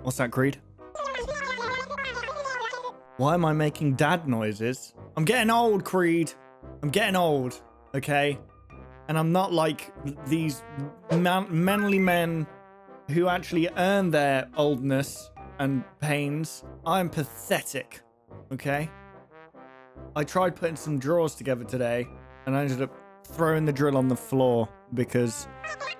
What's that, Creed? Why am I making dad noises? I'm getting old, Creed. I'm getting old, okay? And I'm not like these manly men who actually earn their oldness and pains. I'm pathetic, okay? I tried putting some drawers together today, and I ended up throwing the drill on the floor because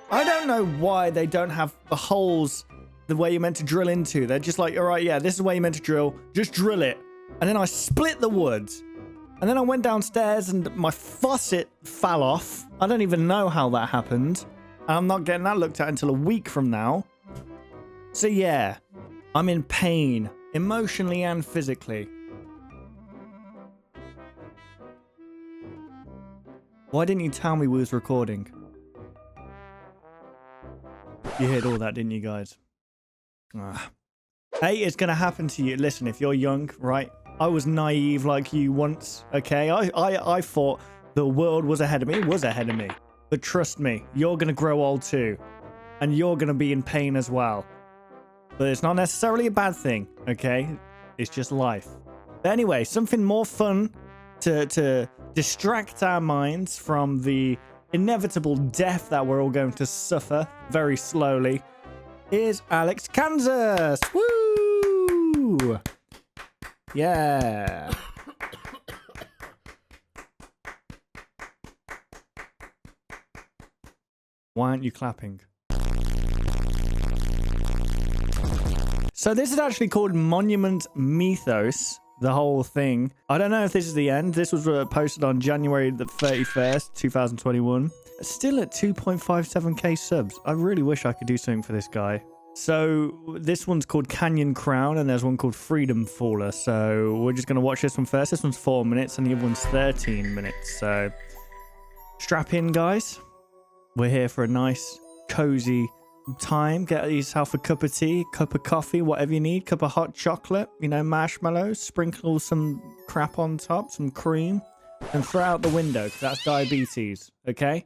I don't know why they don't have the holes the way you're meant to drill into. They're just like, all right, yeah, this is where you're meant to drill. Just drill it. And then I split the wood. And then I went downstairs and my faucet fell off. I don't even know how that happened. And I'm not getting that looked at until a week from now. So yeah, I'm in pain, emotionally and physically. Why didn't you tell me we was recording? You heard all that, didn't you guys? Hey, it's going to happen to you. Listen, if you're young, right? I was naive like you once, okay? I thought the world was ahead of me. It was ahead of me. But trust me, you're going to grow old too. And you're going to be in pain as well. But it's not necessarily a bad thing, okay? It's just life. But anyway, something more fun to distract our minds from the inevitable death that we're all going to suffer very slowly is Alex Kansas. Woo! Yeah. Why aren't you clapping? So this is actually called Monument Mythos, the whole thing. I don't know if this is the end. This was posted on January the 31st, 2021. Still at 2.57k subs. I really wish I could do something for this guy. So this one's called Canyon Crown and there's one called Freedom Faller. So we're just going to watch this one first. This one's 4 minutes and the other one's 13 minutes. So strap in, guys. We're here for a nice, cozy time. Get yourself a cup of tea, cup of coffee, whatever you need. Cup of hot chocolate, you know, marshmallows. Sprinkle some crap on top, some cream. And throw out the window because that's diabetes, okay?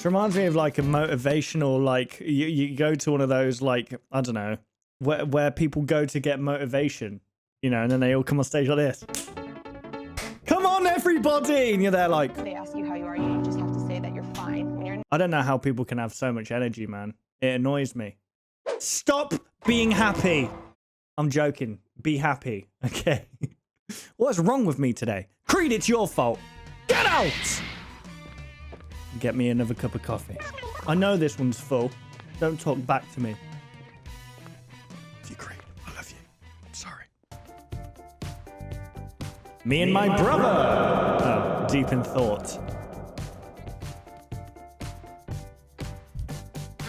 Reminds me of like a motivational, like you go to one of those, like, I don't know, where people go to get motivation, you know, and then they all come on stage like this. Come on, everybody! And you're there like... They ask you how you are, you just have to say that you're fine. When you're... I don't know how people can have so much energy, man. It annoys me. Stop being happy! I'm joking. Be happy, okay? What's wrong with me today? Creed, it's your fault. Get out! Get me another cup of coffee. I know this one's full. Don't talk back to me. You Creed, I love you. I'm sorry. Me and my brother. Oh, deep in thought.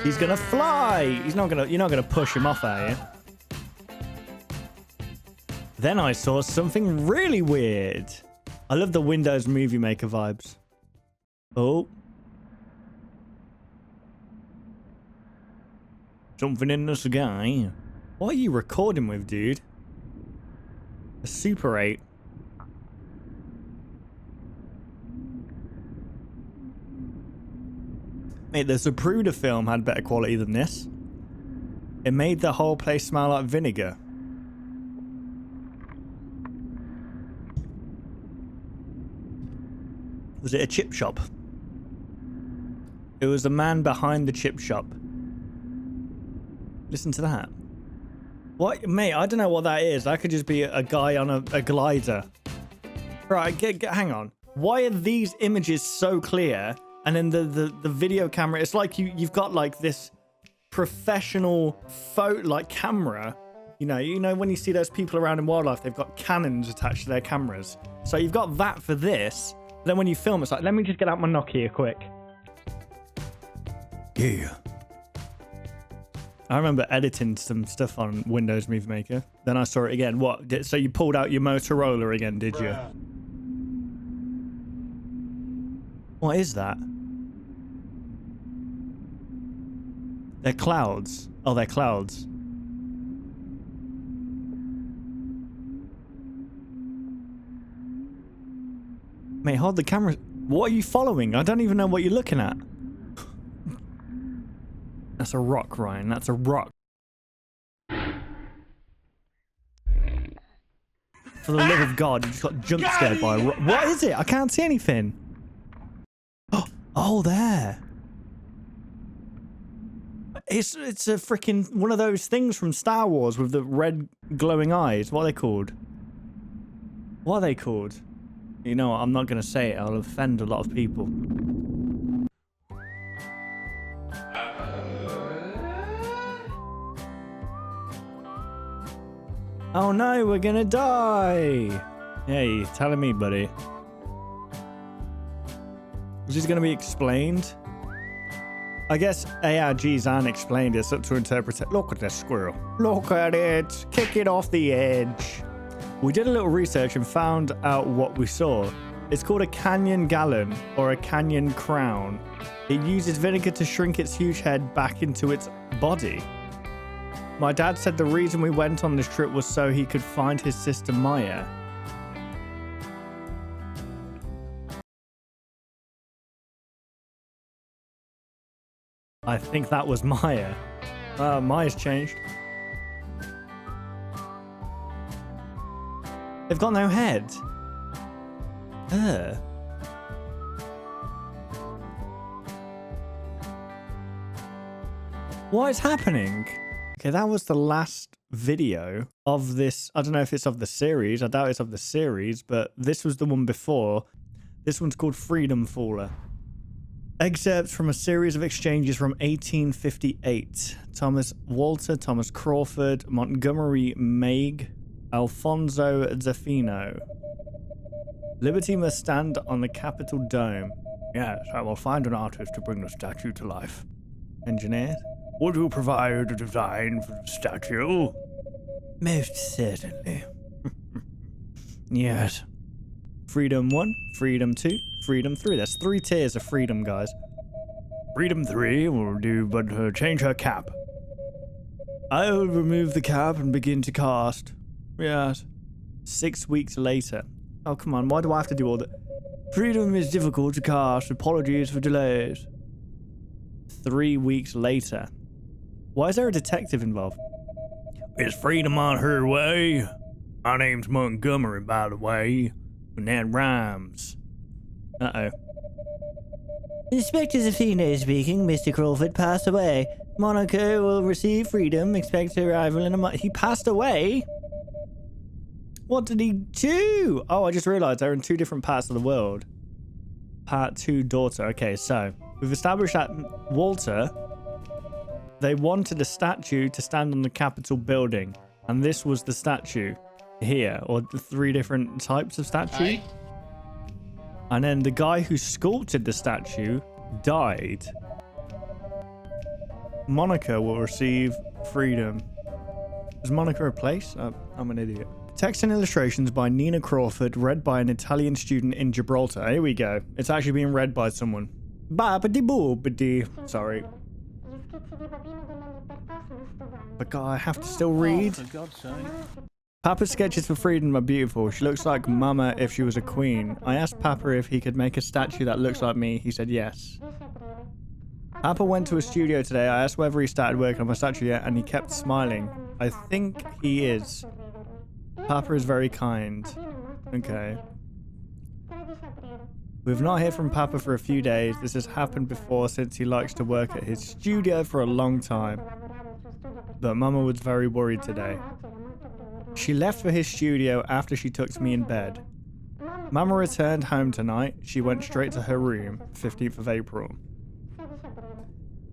He's gonna fly. He's not gonna. You're not gonna push him off, are you? Then I saw something really weird. I love the Windows Movie Maker vibes. Oh. Something in the sky. What are you recording with, dude? A Super 8. Mate, the Zapruder film had better quality than this. It made the whole place smell like vinegar. Was it a chip shop? It was the man behind the chip shop. Listen to that. What? Mate, I don't know what that is. That could just be a guy on a glider. Right, hang on. Why are these images so clear? And then the video camera, it's like you've got like this professional photo, like camera. You know when you see those people around in wildlife, they've got cannons attached to their cameras. So you've got that for this. Then when you film, it's like, let me just get out my Nokia quick. Yeah. I remember editing some stuff on Windows Movie Maker. Then I saw it again. What? So you pulled out your Motorola again, did you? What is that? They're clouds. Oh, they're clouds. Mate, hold the camera. What are you following? I don't even know what you're looking at. That's a rock, Ryan. That's a rock. For the love of God, you just got jump scared by a rock. What is it? I can't see anything. Oh, there. It's a freaking one of those things from Star Wars with the red glowing eyes. What are they called? What are they called? You know what? I'm not going to say it. I'll offend a lot of people. Oh no, we're gonna die! Hey, telling me, buddy. Is this gonna be explained? I guess ARGs aren't explained, it's up to interpret it. Look at this squirrel. Look at it! Kick it off the edge. We did a little research and found out what we saw. It's called a canyon gallon, or a canyon crown. It uses vinegar to shrink its huge head back into its body. My dad said the reason we went on this trip was so he could find his sister Maya. I think that was Maya. Maya's changed. They've got no head. What is happening? Okay, that was the last video of this. I don't know if it's of the series. I doubt it's of the series, but this was the one before. This one's called Freedom Faller. Excerpts from a series of exchanges from 1858. Thomas Walter, Thomas Crawford, Montgomery Maig, Alfonso Zafino. Liberty must stand on the Capitol dome. Yes, I will find an artist to bring the statue to life. Engineer? Would you provide a design for the statue? Most certainly. Yes. Freedom 1, Freedom 2, Freedom 3. There's 3 tiers of freedom, guys. Freedom 3 will do, but change her cap. I will remove the cap and begin to cast. Yes. 6 weeks later. Oh, come on. Why do I have to do all that? Freedom is difficult to cast. Apologies for delays. 3 weeks later. Why is there a detective involved? Is Freedom on her way? My name's Montgomery, by the way. And that rhymes. Uh-oh. Inspector Zafino speaking. Mr. Crawford passed away. Monaco will receive freedom. Expect arrival in a month. He passed away? What did he do? Oh, I just realized they're in 2 different parts of the world. Part 2, daughter. Okay, so we've established that Walter, they wanted a statue to stand on the Capitol building. And this was the statue here, or the 3 different types of statue. Hi. And then the guy who sculpted the statue died. Monaco will receive freedom. Is Monaco a place? I'm an idiot. Text and illustrations by Nina Crawford, read by an Italian student in Gibraltar. Here we go. It's actually being read by someone. Ba-ba-dee-boo-ba-dee. Sorry. But God, I have to still read. Oh, for God's sake. Papa's sketches for freedom are beautiful. She looks like Mama if she was a queen. I asked Papa if he could make a statue that looks like me. He said yes. Papa went to a studio today. I asked whether he started working on my statue yet, and he kept smiling. I think he is. Papa is very kind. Okay. We've not heard from Papa for a few days. This has happened before since he likes to work at his studio for a long time. But Mama was very worried today. She left for his studio after she tucked me in bed. Mama returned home tonight. She went straight to her room, 15th of April.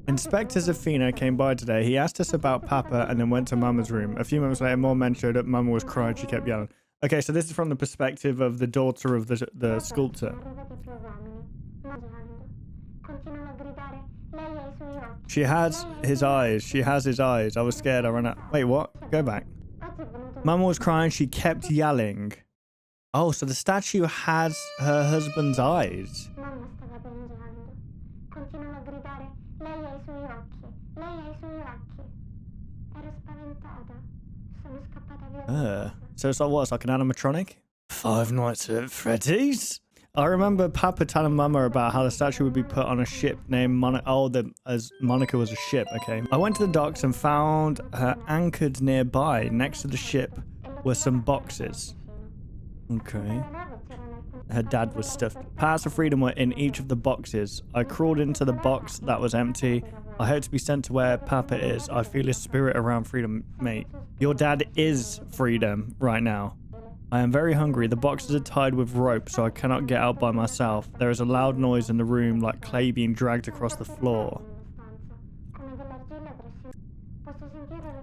Inspector Zafino came by today. He asked us about Papa and then went to Mama's room. A few moments later, more men showed up. Mama was crying. She kept yelling. Okay, so this is from the perspective of the daughter of the sculptor. She has his eyes. She has his eyes. I was scared. I ran out. Wait, what? Go back. Mama was crying. She kept yelling. Oh, so the statue has her husband's eyes. So it's like what? It's like an animatronic? 5 Nights at Freddy's? I remember Papa telling Mama about how the statue would be put on a ship named Monica. As Monica was a ship, okay. I went to the docks and found her anchored nearby. Next to the ship were some boxes. Okay. Her dad was stuffed. Parts of freedom were in each of the boxes. I crawled into the box that was empty. I hope to be sent to where Papa is. I feel his spirit around freedom, mate. Your dad is freedom right now. I am very hungry. The boxes are tied with rope, so I cannot get out by myself. There is a loud noise in the room, like clay being dragged across the floor.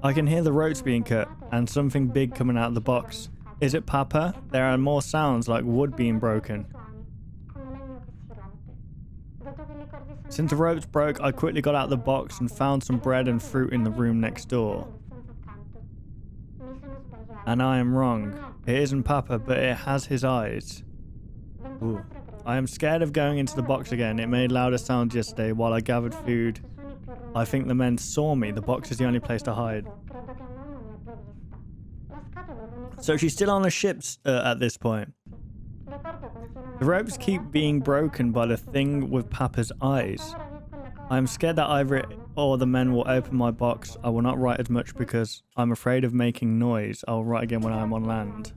I can hear the ropes being cut, and something big coming out of the box. Is it Papa? There are more sounds, like wood being broken. Since the ropes broke, I quickly got out of the box and found some bread and fruit in the room next door. And I am wrong. It isn't Papa, but it has his eyes. Ooh. I am scared of going into the box again. It made louder sounds yesterday while I gathered food. I think the men saw me. The box is the only place to hide. So she's still on the ship at this point. The ropes keep being broken by the thing with Papa's eyes. I am scared that either it or the men will open my box. I will not write as much because I'm afraid of making noise. I'll write again when I'm on land.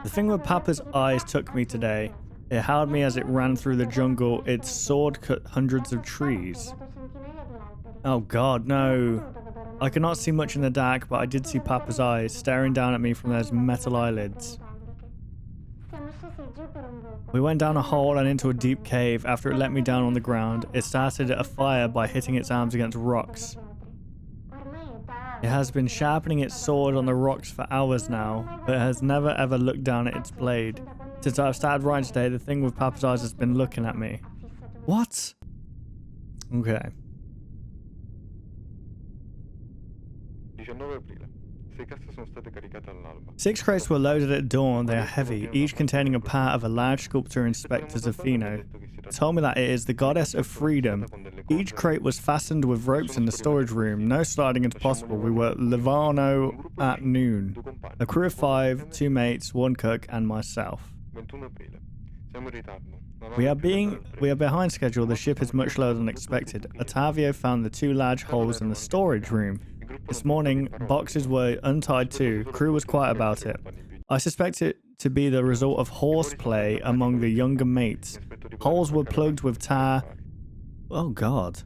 The thing with Papa's eyes took me today. It held me as it ran through the jungle. Its sword cut hundreds of trees. Oh god, no. I could not see much in the dark, but I did see Papa's eyes staring down at me from those metal eyelids. We went down a hole and into a deep cave. After it let me down on the ground, it started a fire by hitting its arms against rocks. It has been sharpening its sword on the rocks for hours now, but it has never ever looked down at its blade. Since I've started writing today, the thing with Papa's eyes has been looking at me. What? Okay. 19 aprile. 6 casse sono state caricate all'alba. 6 crates were loaded at dawn. They are heavy, each containing a part of a large sculpture inspector Zafino. Told me that it is the goddess of freedom. Each crate was fastened with ropes in the storage room. No sliding is possible. We were Livorno at noon. A crew of 5, 2 mates, 1 cook, and myself. 21 aprile. Siamo in ritardo. We are behind schedule. The ship is much lower than expected. Ottavio found the 2 large holes in the storage room. This morning, boxes were untied too. Crew was quiet about it. I suspect it to be the result of horseplay among the younger mates. Holes were plugged with tar. Oh god.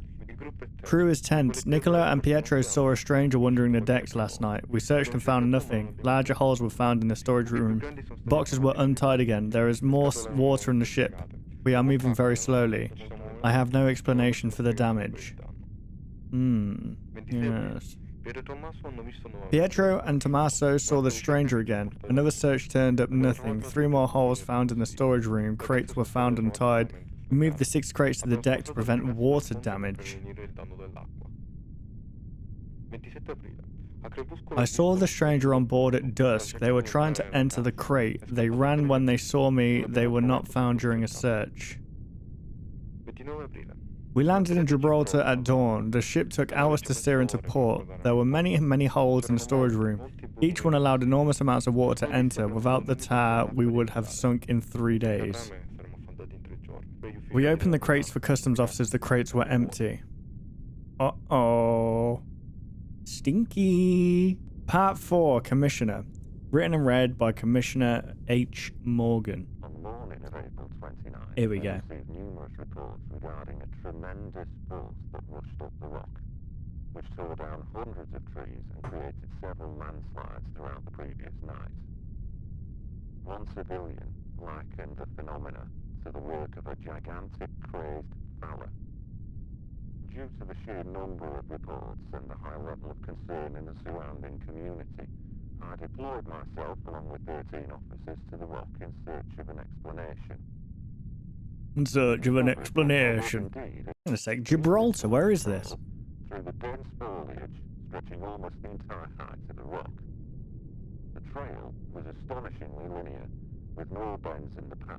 Crew is tense. Nicola and Pietro saw a stranger wandering the decks last night. We searched and found nothing. Larger holes were found in the storage room. Boxes were untied again. There is more water in the ship. We are moving very slowly. I have no explanation for the damage. Yes. Pietro and Tommaso saw the stranger again. Another search turned up nothing. 3 more holes found in the storage room. Crates were found untied. We moved the 6 crates to the deck to prevent water damage. I saw the stranger on board at dusk. They were trying to enter the crate. They ran when they saw me. They were not found during a search. We landed in Gibraltar at dawn. The ship took hours to steer into port. There were many holes in the storage room. Each one allowed enormous amounts of water to enter. Without the tar, we would have sunk in 3 days. We opened the crates for customs officers. The crates were empty. Uh-oh. Stinky. Part 4, Commissioner. Written and read by Commissioner H. Morgan. On the morning of April 29th, Here we go. received numerous reports regarding a tremendous force that rushed up the rock, which tore down hundreds of trees and created several landslides throughout the previous night. One civilian likened the phenomena to the work of a gigantic crazed fella. Due to the sheer number of reports and the high level of concern in the surrounding community, I deployed myself along with 13 officers to the rock in search of an explanation. In search of an explanation. Indeed, Wait a sec, Gibraltar, where is this? through the dense foliage stretching almost the entire height of the rock. The trail was astonishingly linear, with no bends in the path.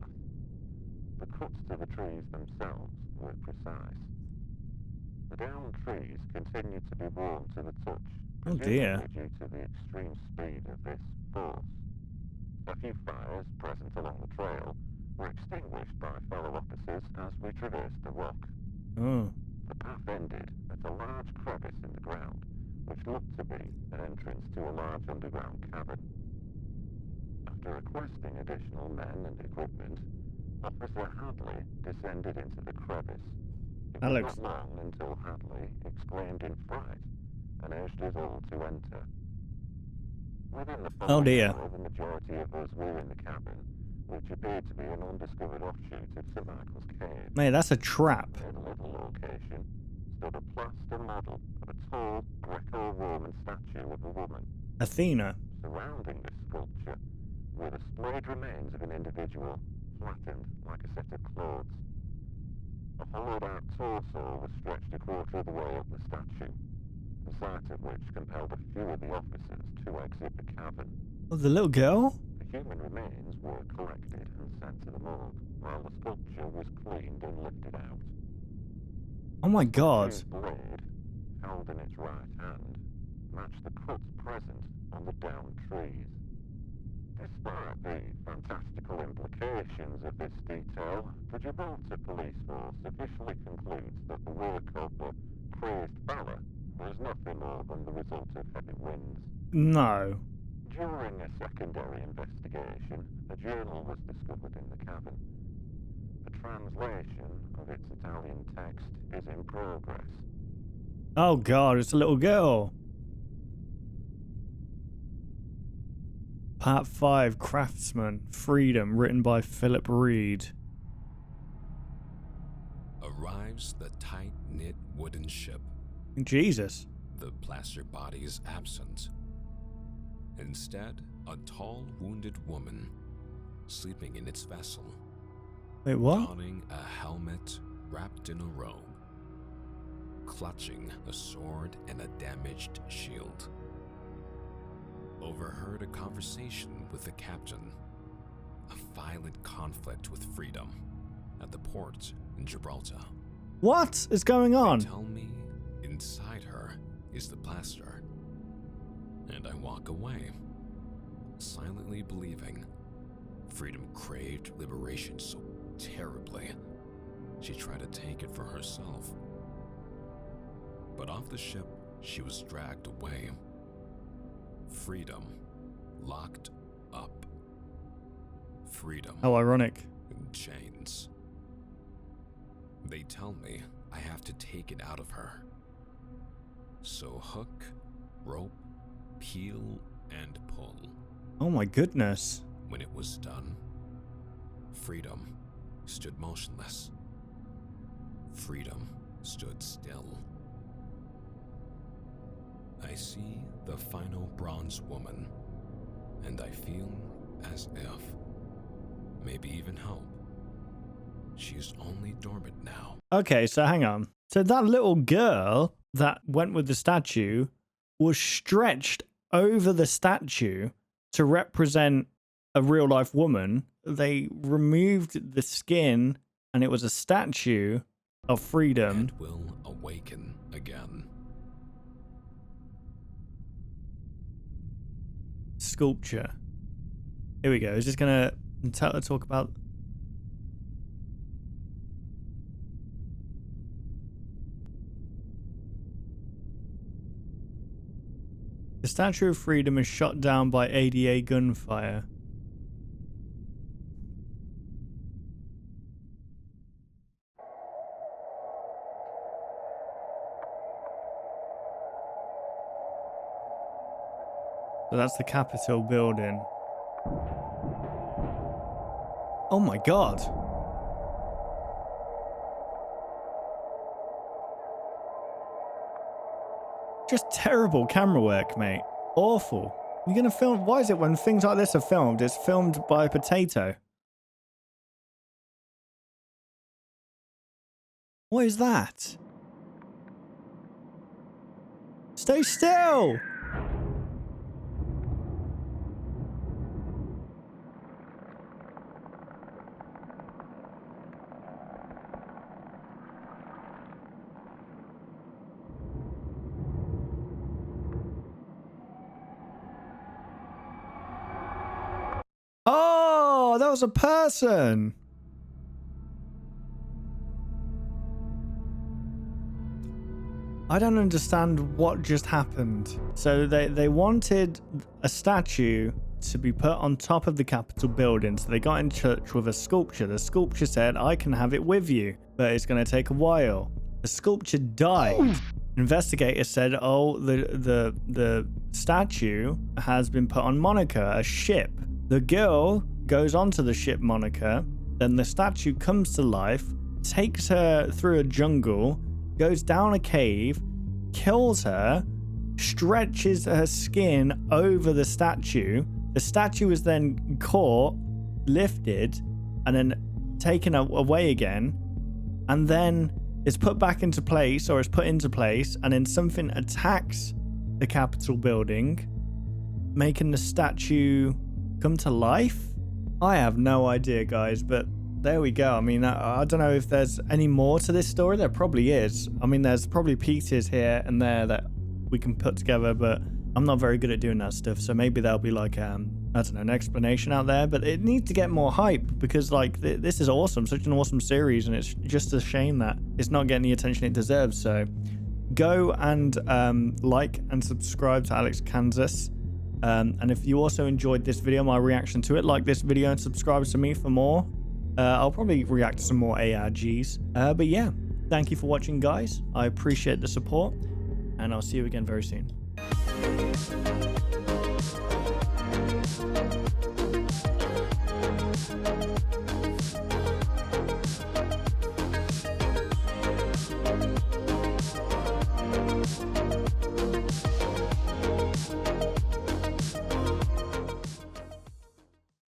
The cuts to the trees themselves were precise. The downed trees continued to be warm to the touch, Oh dear. presumably due to the extreme speed of this force. A few fires present along the trail were extinguished by fellow officers as we traversed the rock. Oh. The path ended at a large crevice in the ground, which looked to be an entrance to a large underground cavern. After requesting additional men and equipment, Officer Hadley descended into the crevice. It That was looks... not long until Hadley exclaimed in fright and urged us all to enter. Within the Oh following dear. hour, the majority of us were in the cabin, which appeared to be an undiscovered offshoot of St. Michael's Cave. Mate, that's a trap. In a little location stood a plaster model of a tall Greco-Roman statue of a woman. Athena. Surrounding this sculpture were the splayed remains of an individual, flattened like a set of clothes. A hollowed-out torso was stretched a quarter of the way up the statue, the sight of which compelled a few of the officers to exit the cavern. Oh, the little girl? The human remains were collected and sent to the morgue, while the sculpture was cleaned and lifted out. Oh my god. His blade, held in its right hand, matched the cuts present on the downed trees. Despite the fantastical implications of this detail, the Gibraltar police force officially concludes that the work of the crazed fella was nothing more than the result of heavy winds. No. During a secondary investigation, a journal was discovered in the cabin. A translation of its Italian text is in progress. Oh god, it's a little girl. Part 5, Craftsman, Freedom, written by Philip Reed. Arrives the tight-knit wooden ship. Jesus. The plaster body is absent. Instead, a tall, wounded woman sleeping in its vessel, Wait, what? donning a helmet wrapped in a robe, clutching a sword and a damaged shield. Overheard a conversation with the captain. A violent conflict with Freedom at the port in Gibraltar. What is going on? They tell me inside her is the plaster. And I walk away, silently believing Freedom craved liberation so terribly, she tried to take it for herself. But off the ship, she was dragged away. Freedom locked up. Freedom How ironic. in chains. They tell me I have to take it out of her. So hook, rope, peel, and pull. Oh my goodness. When it was done, Freedom stood motionless. Freedom stood still. I see the final bronze woman, and I feel as if, maybe even hope, she's only dormant now. Okay, so hang on. So that little girl that went with the statue was stretched over the statue to represent a real life woman. They removed the skin and it was a statue of Freedom. And will awaken again. Sculpture. Here we go. Is this gonna talk about? The Statue of Freedom is shot down by ADA gunfire. So that's the Capitol building. Oh my god. Just terrible camera work, mate. Awful. You're gonna film. Why is it when things like this are filmed, it's filmed by a potato? What is that? Stay still! Oh, that was a person. I don't understand what just happened. So they wanted a statue to be put on top of the Capitol building. So they got in touch with a sculpture. The sculpture said, I can have it with you, but it's going to take a while. The sculpture died. Investigators said, oh, the statue has been put on Monica, a ship. The girl goes onto the ship Monica. Then the statue comes to life, takes her through a jungle, goes down a cave, kills her, stretches her skin over the statue. The statue is then caught, lifted, and then taken away again. And then it's put back into place, or it's put into place, and then something attacks the Capitol building, making the statue come to life? I have no idea, guys, but there we go. I mean, I don't know if there's any more to this story. There probably is. I mean, there's probably pieces here and there that we can put together, but I'm not very good at doing that stuff. So maybe there'll be like, I don't know, an explanation out there, but it needs to get more hype because like this is awesome. Such an awesome series. And it's just a shame that it's not getting the attention it deserves. So go and like and subscribe to Alex Kansas. And if you also enjoyed this video, my reaction to it, like this video and subscribe to me for more. I'll probably react to some more ARGs. But yeah, thank you for watching, guys. I appreciate the support, and I'll see you again very soon.